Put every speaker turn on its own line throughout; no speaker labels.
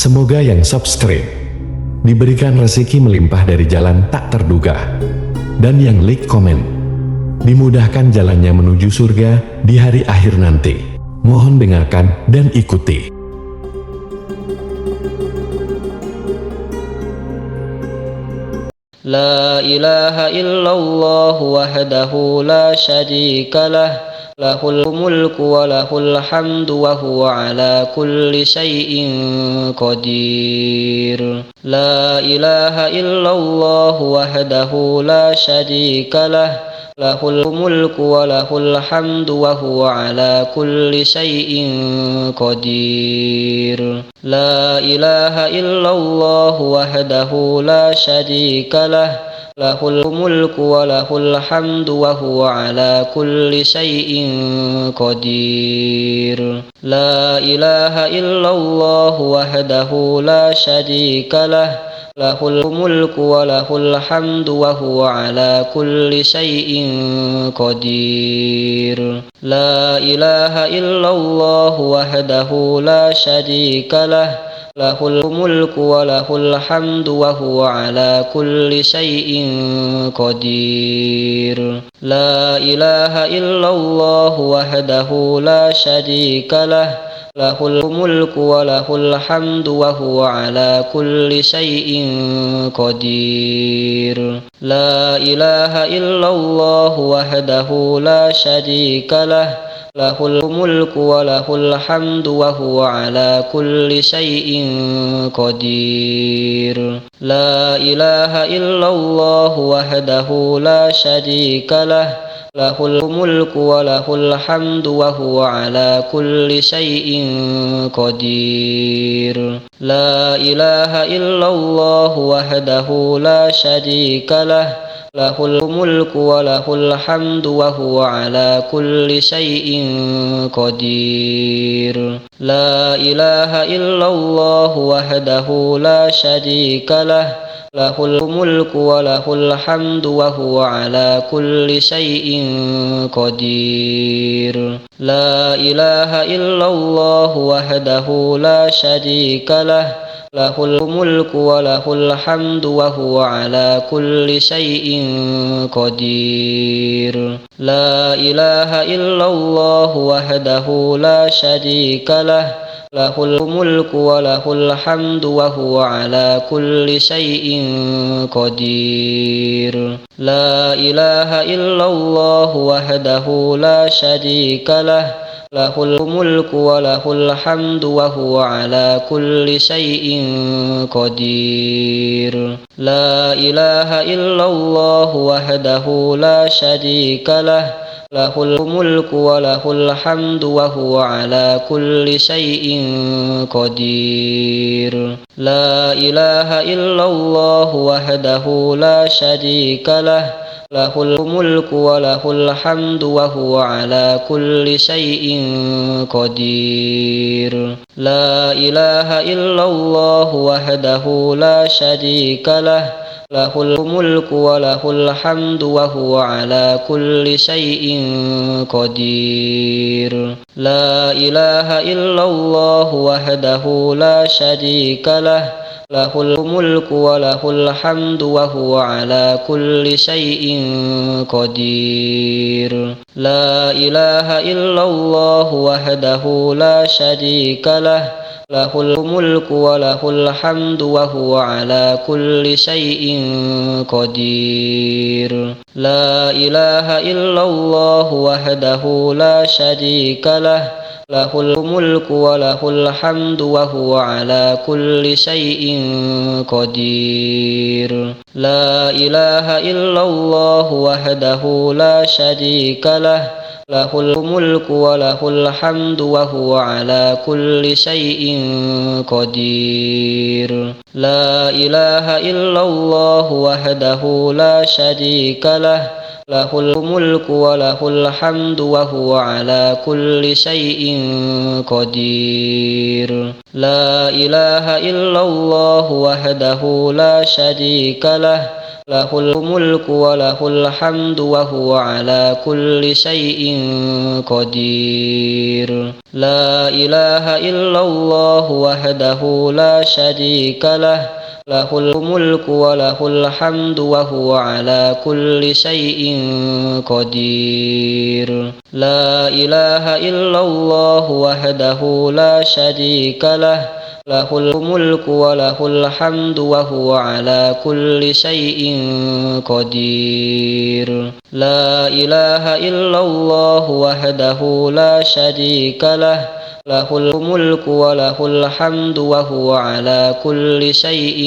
Semoga yang subscribe diberikan rezeki melimpah dari jalan tak terduga, dan yang like komen dimudahkan jalannya menuju surga di hari akhir nanti. Mohon dengarkan dan ikuti.
La ilaha illallah wahdahu la syarika lah, lahul mulku wa lahul hamdu wa huwa ala kulli syai'in qadir. La ilaha illallah wahdahu la syarika lah, lahul mulku wa lahul hamdu wa huwa ala kulli syai'in qadir. La ilaha illallah wahdahu la syarika lah, lahul mulku wa lahul hamdu wa huwa ala kulli syai'in qadir. La ilaha illallah wahdahu la syarika lah, lahul mulku wa lahul hamdu wa huwa ala kulli syai'in qadir. La ilaha illallah wahdahu la syarika lah, lahul mulku wa lahul hamdu wa huwa ala kulli syai'in qadir. La ilaha illallah wahdahu la syarika lah, lahul mulku wa lahul hamdu wa huwa ala kulli syai'in qadir. La ilaha illallah wahdahu la syarika lah, lahul mulku wa lahul hamdu wa huwa ala kulli syai'in qadir. La ilaha illallah wahdahu la syarika lah, lahul mulku wa lahul hamdu wa huwa ala kulli syai'in qadir. La ilaha illallah wahdahu la syarika lah, lahul mulku wa lahul hamdu wa huwa ala kulli syai'in qadir. La ilaha illallah wahdahu la syarika lah, lahul mulku wa lahul hamdu wa huwa ala kulli syai'in qadir. La ilaha illallah wahdahu la syarika lah, lahul mulku wa lahul hamdu wa huwa ala kulli syai'in qadir. La ilaha illallah wahdahu la syarika lah, lahul mulku wa lahul hamdu wa huwa ala kulli syai'in qadir. La ilaha illallah wahdahu la syarika lah, lahul mulku wa lahul hamdu wa huwa ala kulli syai'in qadir. La ilaha illallah wahdahu la syarika lah, lahul mulku wa lahul hamdu wa huwa ala kulli syai'in qadir. La ilaha illallah wahdahu la syarika lah, lahul mulku wa lahul hamdu wa huwa ala kulli syai'in qadir. La ilaha illallah wahdahu la syarika lah, lahul mulku wa lahul hamdu wa huwa ala kulli syai'in qadir. La ilaha illallah wahdahu la syarika lah, lahul mulku wa lahul hamdu wa huwa ala kulli syai'in qadir. La ilaha illallah wahdahu la syarika lah, lahul mulku wa lahul hamdu wa huwa ala kulli syai'in qadir. La ilaha illallah wahdahu la syarika lah, lahul mulku wa lahul hamdu wa huwa ala kulli syai'in qadir. La ilaha illallah wahdahu la syarika lah, lahul mulku wa lahul hamdu wa huwa ala kulli syai'in qadir. La ilaha illallah wahdahu la syarika lah, lahul mulku wa lahul hamdu wa huwa ala kulli syai'in qadir. La ilaha illallah wahdahu la syarika lah, له الملك وله الحمد وهو على كل شيء قدير لا إله إلا الله وحده لا شريك له له الملك وله الحمد وهو على كل شيء قدير لا إله إلا الله وحده لا شريك له له الملك وله الحمد وهو على كل شيء قدير لا إله إلا الله وحده لا شريك له له الملك وله الحمد وهو على كل شيء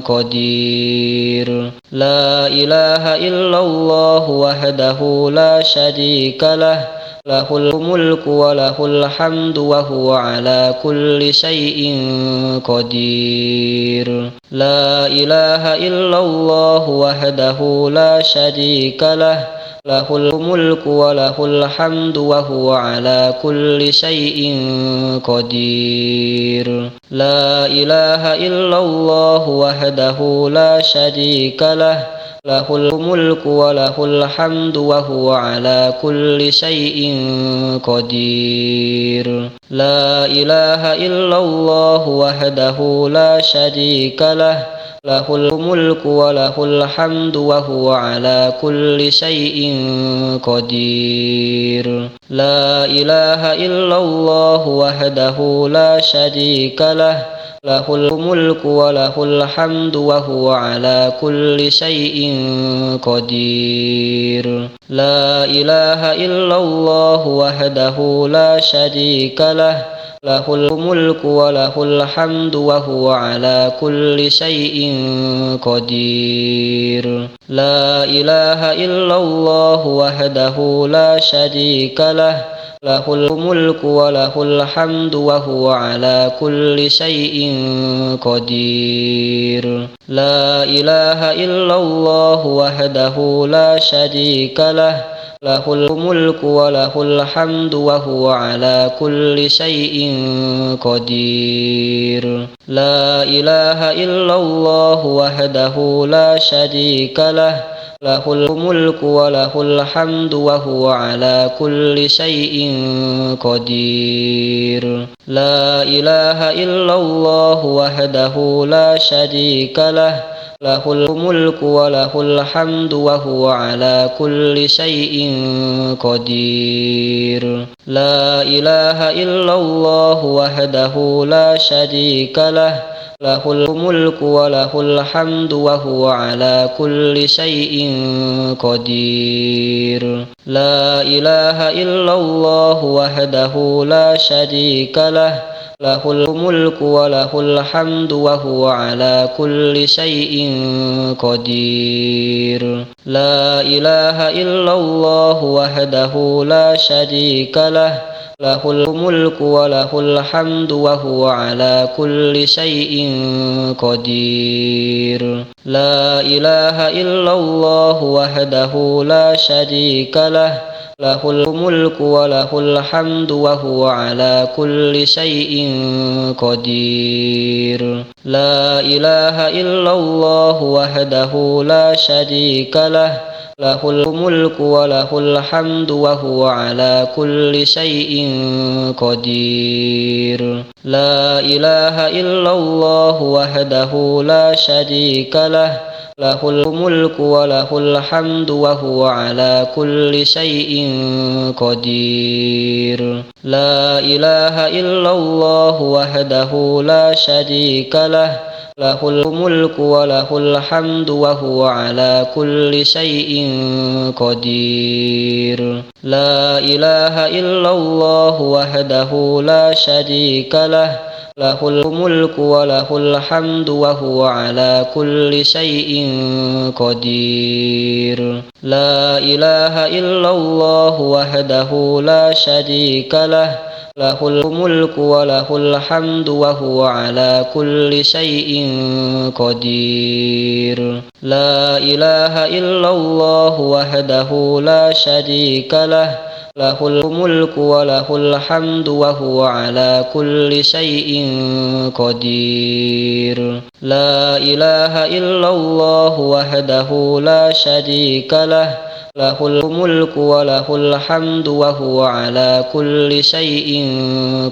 قدير لا إله إلا الله وحده لا شريك له له الملك وله الحمد وهو على كل شيء قدير لا إله إلا الله وحده لا شريك له له الملك وله الحمد وهو على كل شيء قدير لا إله إلا الله وحده لا شريك له له الملك وله الحمد وهو على كل شيء قدير لا إله إلا الله وحده لا شريك له له الملك وله الحمد وهو على كل شيء قدير لا إله إلا الله وحده لا شريك له له الملك وله الحمد وهو على كل شيء قدير لا إله إلا الله وحده لا شريك له له الملك وله الحمد وهو على كل شيء قدير لا إله إلا الله وحده لا شريك له له الملك وله الحمد وهو على كل شيء قدير لا إله إلا الله وحده لا شريك له له الملك وله الحمد وهو على كل شيء قدير لا إله إلا الله وحده لا شريك له له الملك وله الحمد وهو على كل شيء قدير لا إله إلا الله وحده لا شريك له له الملك وله الحمد وهو على كل شيء قدير لا إله إلا الله وحده لا شريك له له الملك وله الحمد وهو على كل شيء قدير لا إله إلا الله وحده لا شريك له له الملك وله الحمد وهو على كل شيء قدير لا إله إلا الله وحده لا شريك له له الملك وله الحمد وهو على كل شيء قدير لا إله إلا الله وحده لا شريك له له الملك وله الحمد وهو على كل شيء قدير لا إله إلا الله وحده لا شريك له له الملك وله الحمد وهو على كل شيء قدير لا إله إلا الله وحده لا شريك له له الملك وله الحمد وهو على كل شيء قدير لا إله إلا الله وحده لا شريك له له الملك وله الحمد وهو على كل شيء قدير لا إله إلا الله وحده لا شريك له له الملك وله الحمد وهو على كل شيء قدير لا إله إلا الله وحده لا شريك له له الملك وله الحمد وهو على كل شيء قدير لا إله إلا الله وحده لا شريك له له الملك وله الحمد وهو على كل شيء قدير لا إله إلا الله وحده لا شريك له له الملك وله الحمد وهو على كل شيء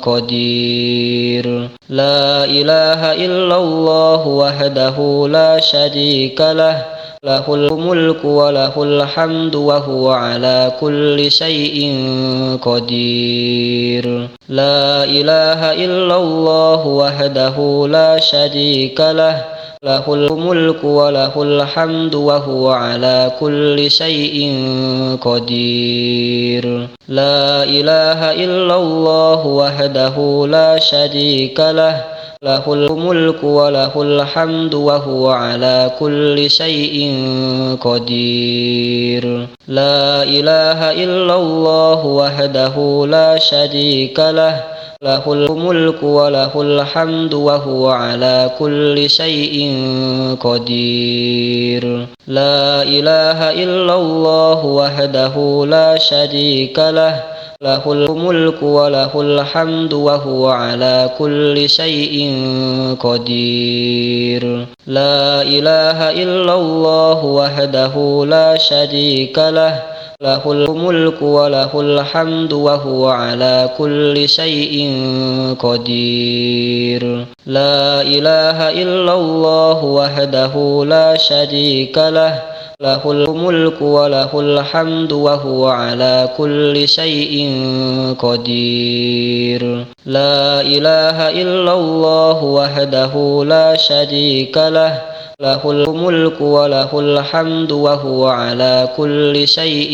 قدير لا إله إلا الله وحده لا شريك له له الملك وله الحمد وهو على كل شيء قدير لا إله إلا الله وحده لا شريك له له الملك وله الحمد وهو على كل شيء قدير لا إله إلا الله وحده لا شريك له له الملك وله الحمد وهو على كل شيء قدير لا إله إلا الله وحده لا شريك له له الملك وله الحمد وهو على كل شيء قدير لا إله إلا الله وحده لا شريك له له الملك وله الحمد وهو على كل شيء قدير لا إله إلا الله وحده لا شريك له له الملك وله الحمد وهو على كل شيء قدير لا إله إلا الله وحده لا شريك له له الملك وله الحمد وهو على كل شيء قدير لا إله إلا الله وحده لا شريك له له الملك وله الحمد وهو على كل شيء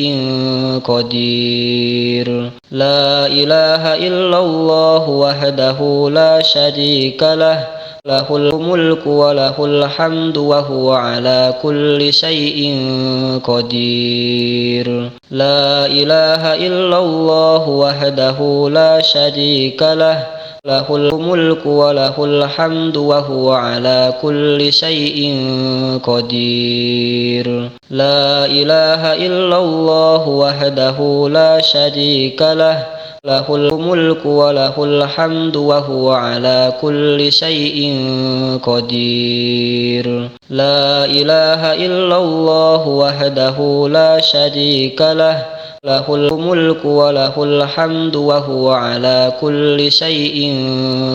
قدير لا إله إلا الله وحده لا شريك له له الملك وله الحمد وهو على كل شيء قدير لا إله إلا الله وحده لا شريك له له الملك وله الحمد وهو على كل شيء قدير لا إله إلا الله وحده لا شريك له له الملك وله الحمد وهو على كل شيء قدير لا إله إلا الله وحده لا شريك له له الملك وله الحمد وهو على كل شيء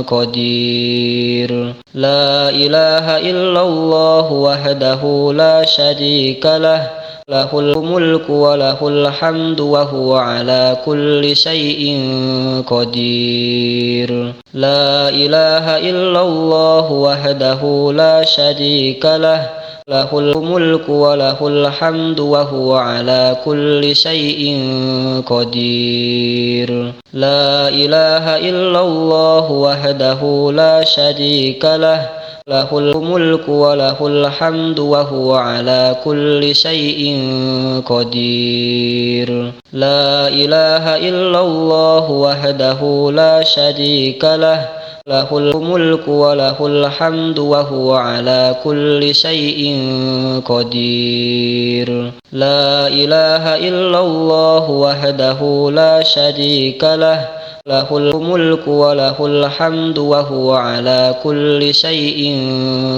قدير لا إله إلا الله وحده لا شريك له له الملك وله الحمد وهو على كل شيء قدير لا إله إلا الله وحده لا شريك له له الملك وله الحمد وهو على كل شيء قدير لا إله إلا الله وحده لا شريك له له الملك وله الحمد وهو على كل شيء قدير لا إله إلا الله وحده لا شريك له له الملك وله الحمد وهو على كل شيء قدير لا إله إلا الله وحده لا شريك له له الملك وله الحمد وهو على كل شيء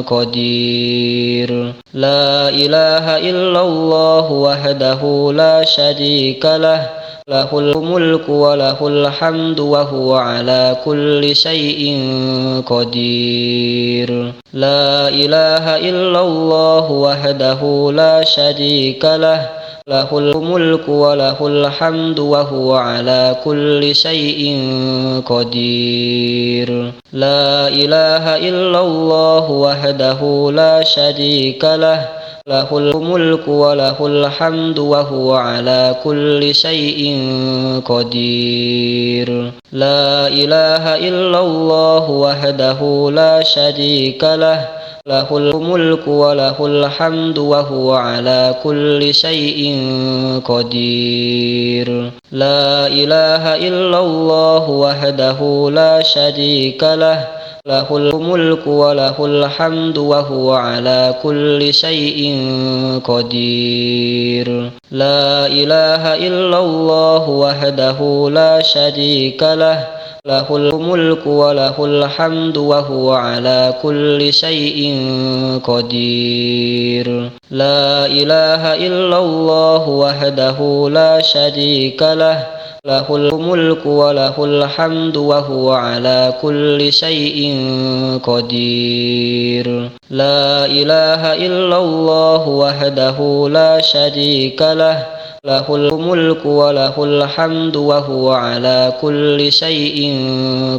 قدير لا إله إلا الله وحده لا شريك له له الملك وله الحمد وهو على كل شيء قدير لا إله إلا الله وحده لا شريك له له الملك وله الحمد وهو على كل شيء قدير لا إله إلا الله وحده لا شريك له له الملك وله الحمد وهو على كل شيء قدير لا إله إلا الله وحده لا شريك له له الملك وله الحمد وهو على كل شيء قدير لا إله إلا الله وحده لا شريك له له الملك وله الحمد وهو على كل شيء قدير. لا إله إلا الله وحده لا شريك له، له الملك وله الحمد وهو على كل شيء قدير. لا إله إلا الله وحده لا شريك له، له الملك وله الحمد وهو على كل شيء قدير. لا إله إلا الله وحده لا شريك له، له الملك وله الحمد وهو على كل شيء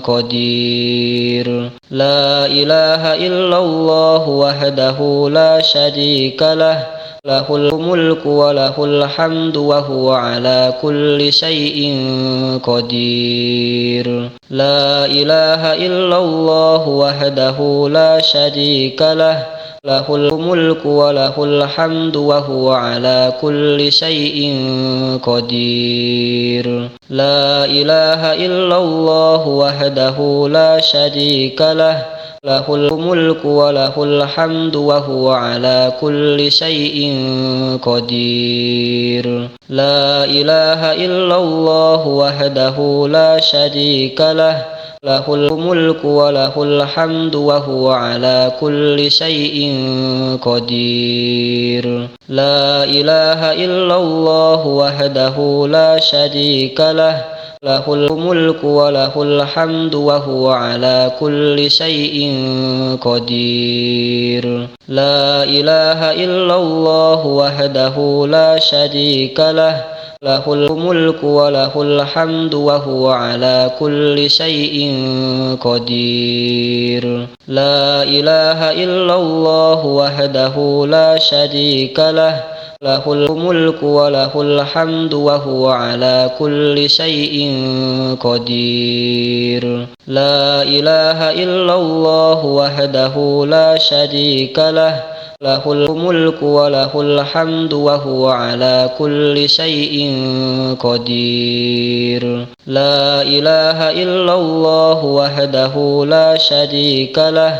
قدير. لا إله إلا الله وحده لا شريك له، له الملك وله الحمد وهو على كل شيء قدير. لا إله إلا الله وحده لا شريك له، له الملك وله الحمد وهو على كل شيء قدير. لا إله إلا الله وحده لا شريك له، له الملك وله الحمد وهو على كل شيء قدير. لا إله إلا الله وحده لا شريك له، له الملك وله الحمد وهو على كل شيء قدير. لا إله إلا الله وحده لا شريك له، له الملك وله الحمد وهو على كل شيء قدير. لا إله إلا الله وحده لا شريك له، له الملك وله الحمد وهو على كل شيء قدير. لا إله إلا الله وحده لا شريك له، له الملك وله الحمد وهو على كل شيء قدير. لا إله إلا الله وحده لا شريك له، له الملك وله الحمد وهو على كل شيء قدير. لا إله إلا الله وحده لا شريك له،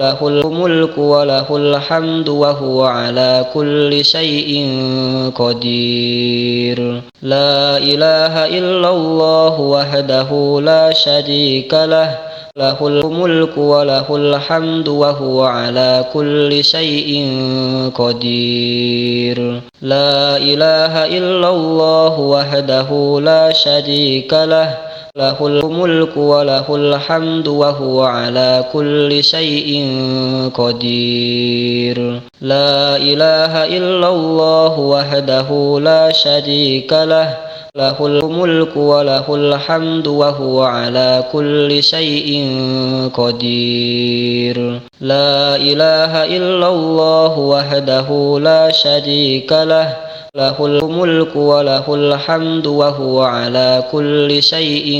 له الملك وله الحمد وهو على كل شيء قدير. لا إله إلا الله وحده لا شريك له، له الملك وله الحمد وهو على كل شيء قدير. لا إله إلا الله وحده لا شريك له، له الملك وله الحمد وهو على كل شيء قدير. لا إله إلا الله وحده لا شريك له، له الملك وله الحمد وهو على كل شيء قدير. لا إله إلا الله وحده لا شريك له، له الملك وله الحمد وهو على كل شيء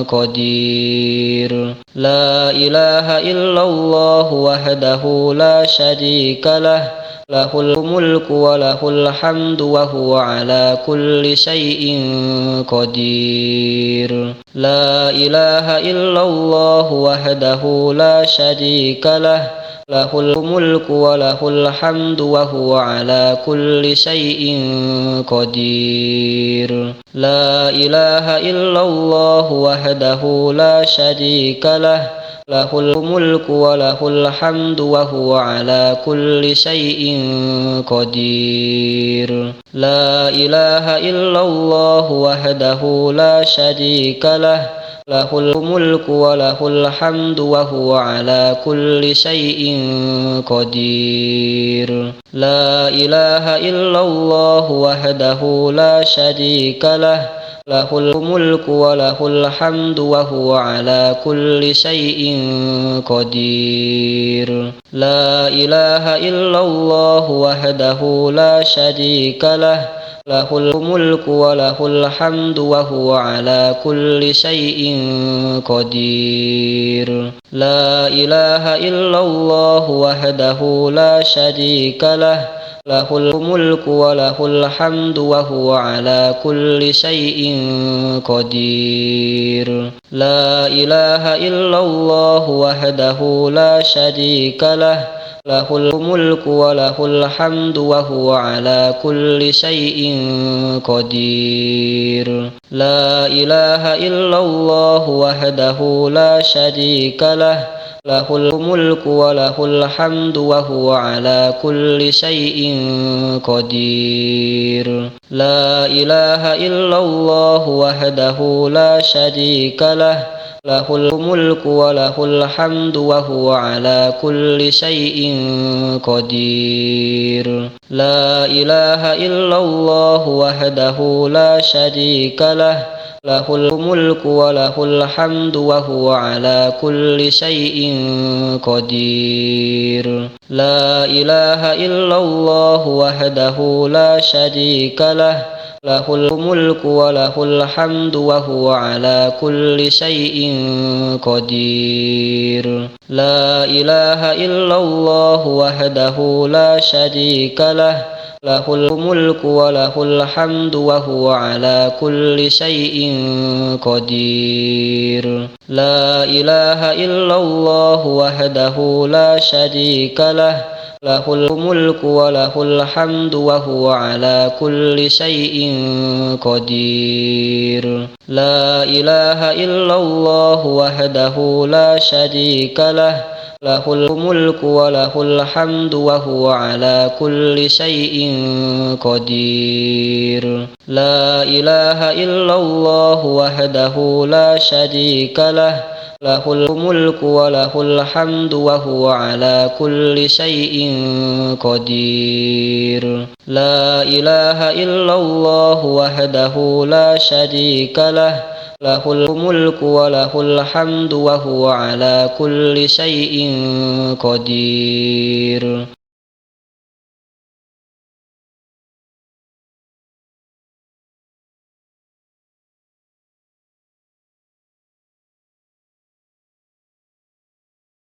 قدير. لا إله إلا الله وحده لا شريك له، له الملك وله الحمد وهو على كل شيء قدير. لا إله إلا الله وحده لا شريك له، له الملك وله الحمد وهو على كل شيء قدير. لا إله إلا الله وحده لا شريك له، له الملك وله الحمد وهو على كل شيء قدير. لا إله إلا الله وحده لا شريك له، له الملك وله الحمد وهو على كل شيء قدير. لا إله إلا الله وحده لا شريك له، له الملك وله الحمد وهو على كل شيء قدير. لا إله إلا الله وحده لا شريك له، له الملك وله الحمد وهو على كل شيء قدير. لا إله إلا الله وحده لا شريك له، له الملك وله الحمد وهو على كل شيء قدير. لا إله إلا الله وحده لا شريك له، له الملك وله الحمد وهو على كل شيء قدير. لا إله إلا الله وحده لا شريك له، له الملك وله الحمد وهو على كل شيء قدير. لا إله إلا الله وحده لا شريك له، له الملك وله الحمد وهو على كل شيء قدير. لا إله إلا الله وحده لا شريك له، له الملك وله الحمد وهو على كل شيء قدير. لا إله إلا الله وحده لا شريك له، له الملك وله الحمد وهو على كل شيء قدير. لا إله إلا الله وحده لا شريك له، له الملك وله الحمد وهو على كل شيء قدير. لا إله إلا الله وحده لا شريك له، له الملك وله الحمد وهو على كل شيء قدير. لا إله إلا الله وحده لا شريك له، له الملك وله الحمد وهو على كل شيء قدير. لا إله إلا الله وحده لا شريك له، له الملك وله الحمد وهو على كل شيء قدير. لا إله إلا الله وحده لا شريك له، له الملك وله الحمد وهو على كل شيء قدير.